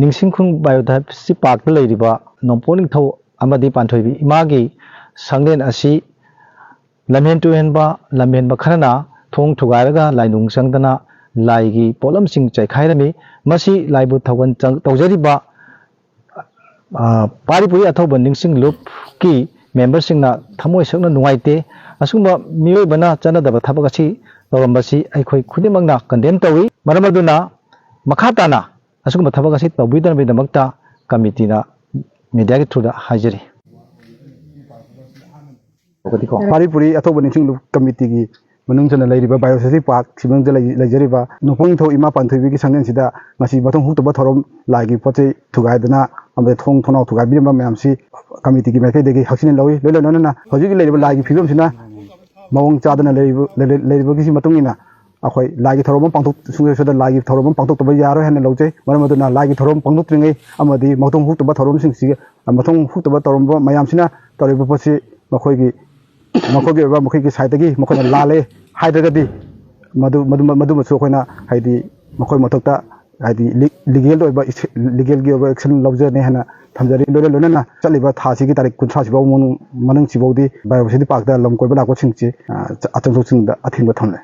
ꯅꯤꯡꯁꯤꯡꯈꯨꯡ biodiversity ꯄꯥꯔꯛꯇ ꯂꯩꯔꯤꯕ ꯅꯣꯡꯄꯣꯛ ꯅꯤꯡꯊꯧ ꯑꯃꯗꯤ ꯄꯥꯟꯊꯣꯏꯕꯤ ꯏꯃꯥꯒꯤ ꯁꯪꯂꯦꯟ ꯑꯁꯤ ꯂꯝꯍꯦꯟ ꯇꯨꯍꯦꯟꯕ ꯂꯝꯍꯦꯟꯕ ꯈꯔꯅ ꯊꯣꯡ ꯊꯨꯒꯥꯏꯔꯒ ꯂꯥꯏꯅꯨꯡ ꯆꯪꯗꯅ ꯂꯥꯏꯒꯤ ꯄꯣꯠꯂꯝꯁꯤꯡ ꯆꯥꯏꯈꯥꯏꯔꯝꯃꯤ ꯃꯁꯤ ꯂꯥꯏꯕꯨ ꯊꯧꯒꯜ ꯇꯧꯖꯔꯤꯕ ꯄꯥꯔꯤꯄꯨꯔꯤ ꯑꯊꯧꯕ ꯅꯤꯡꯁꯤꯡ ꯂꯨꯞꯀꯤ ꯃꯦꯝꯕꯔꯁꯤꯡꯅ ꯊꯃꯣꯏ ꯁꯣꯛꯅ ꯅꯨꯡꯉꯥꯏꯇꯦ ꯑꯁꯤꯒꯨꯝꯕ ꯃꯤꯑꯣꯏꯕꯅ ꯆꯠꯅꯗꯕ ꯊꯕꯛ ꯑꯁꯤ ꯇꯧꯔꯝꯕꯁꯤ ꯑꯩꯈꯣꯏ ꯈꯨꯗꯤꯡꯃꯛꯅ ꯀꯟꯗꯦꯝ ꯇꯧꯏ ꯃꯔꯝ ꯑꯗꯨꯅ ꯃꯈꯥ ꯇꯥꯅ ꯑꯁꯤꯒꯨꯝꯕ ꯊꯕꯛ ꯑꯁꯤ ꯇꯧꯕꯤꯗꯅꯕꯒꯤꯗꯃꯛꯇ ꯀꯃꯤꯇꯤꯅ ꯃꯤडियाꯒꯤ ꯊ꯭ꯔꯨꯗ ꯍꯥꯏꯖꯔꯤ ꯄꯥꯔꯤꯄꯨꯔꯤ ꯑꯊꯧꯕ ꯅꯤꯡꯁꯤꯡ ꯂꯨꯞ ꯀꯃꯤꯇꯤꯒꯤ ꯃꯅꯨꯡ ꯆꯟꯅ ꯂꯩꯔꯤꯕ ꯕꯥꯏꯑꯣꯗꯥꯏꯕꯔꯁꯤꯇꯤ ꯄꯥꯔꯛ ꯁꯤꯃꯅꯨꯡꯗ ꯂꯩꯖꯔꯤꯕ ꯅꯣꯡꯄꯣꯛ ꯅꯤꯡꯊꯧ ꯏꯃꯥ ꯄꯥꯟꯊꯣꯏꯕꯤꯒꯤ ꯁꯪꯂꯦꯟꯁꯤꯗ ꯉꯁꯤ ꯃꯊꯣꯡ ꯍꯨꯛꯇꯕ ꯊꯧꯔꯝ ꯂꯥꯏꯒꯤ ꯄꯣꯠꯆꯩ ꯊꯨꯒꯥꯏꯗꯅ ꯑꯃꯗꯤ ꯊꯣꯡ ꯊꯣꯡꯅꯥꯎ ꯊꯨꯒꯥꯏꯕꯤꯔꯝꯕ ꯃꯌꯥꯝꯁꯤ ꯀꯃꯤꯇꯤꯒꯤ ꯃꯥꯏꯀꯩꯗꯒꯤ ꯍꯛꯆꯤꯟꯅ ꯂꯧꯏ ꯂꯣꯏꯅꯅ ꯍꯧꯖꯤꯛ ꯂꯩꯔꯤꯕ ꯂꯥꯏꯒꯤ ꯐꯤꯕꯝꯁꯤꯅ ꯃꯑꯣꯡ ꯆꯥꯗꯅ ꯂꯩꯔꯤꯕꯒꯤ ꯃꯇꯨꯡ ꯏꯟꯅ ꯑꯩꯈꯣꯏ ꯂꯥꯏꯒꯤ ꯊꯧꯔꯝ ꯑꯃ ꯁꯨꯡꯁꯣꯏꯗ ꯂꯥꯏꯒꯤ ꯊꯧꯔꯝ ꯑꯃ ꯄꯥꯡꯊꯣꯛꯇꯕ ꯌꯥꯔꯣꯏ ꯍꯥꯏꯅ ꯂꯧꯖꯩ ꯃꯔꯝ ꯑꯗꯨꯅ ꯂꯥꯏꯒꯤ ꯊꯧꯔꯝ ꯄꯥꯡꯊꯣꯛꯇ꯭ꯔꯤꯉꯩ ꯑꯃꯗꯤ ꯃꯊꯣꯡ ꯍꯨꯛꯇꯕ ꯊꯧꯔꯝꯁꯤꯡꯁꯤ ꯃꯊꯣꯡ ꯍꯨꯛꯇꯕ ꯇꯧꯔꯝꯕ ꯃꯌꯥꯝꯁꯤꯅ ꯇꯧꯔꯤꯕ ꯄꯣꯠꯁꯤ ꯃꯈꯣꯏꯒꯤ ꯑꯣꯏꯕ ꯃꯈꯣꯏꯒꯤ ꯁꯥꯏꯠꯇꯒꯤ ꯃꯈꯣꯏꯅ ꯂꯥꯜꯂꯦ ꯍꯥꯏꯗ꯭ꯔꯒꯗꯤ ꯃꯗꯨꯃꯁꯨ ꯑꯩꯈꯣꯏꯅ ꯍꯥꯏꯗꯤ ꯃꯈꯣꯏ ꯃꯊꯛꯇ ꯍꯥꯏꯗꯤ ꯂꯤꯒꯦꯜꯒꯤ ꯑꯣꯏꯕ ꯑꯦꯛꯁꯟ ꯂꯧꯖꯅꯤ ꯍꯥꯏꯅ ꯊꯝꯖꯔꯤ ꯂꯣꯏꯅꯅ ꯆꯠꯂꯤꯕ ꯊꯥꯁꯤꯒꯤ ꯇꯥꯔꯤꯛ 30 ꯃꯅꯨꯡꯁꯤꯐꯥꯎꯗꯤ ꯕꯥꯏꯑꯣꯗꯥꯏꯕꯔꯁꯤꯇꯤ ꯄꯥꯔꯛꯇ ꯂꯝ ꯀꯣꯏꯕ ꯂꯥꯛꯄꯁꯤꯡꯁꯤ ꯑꯆꯪ ꯆꯪꯁꯤꯡꯗ ꯑꯊꯤꯡꯕ ꯊꯝꯂꯦ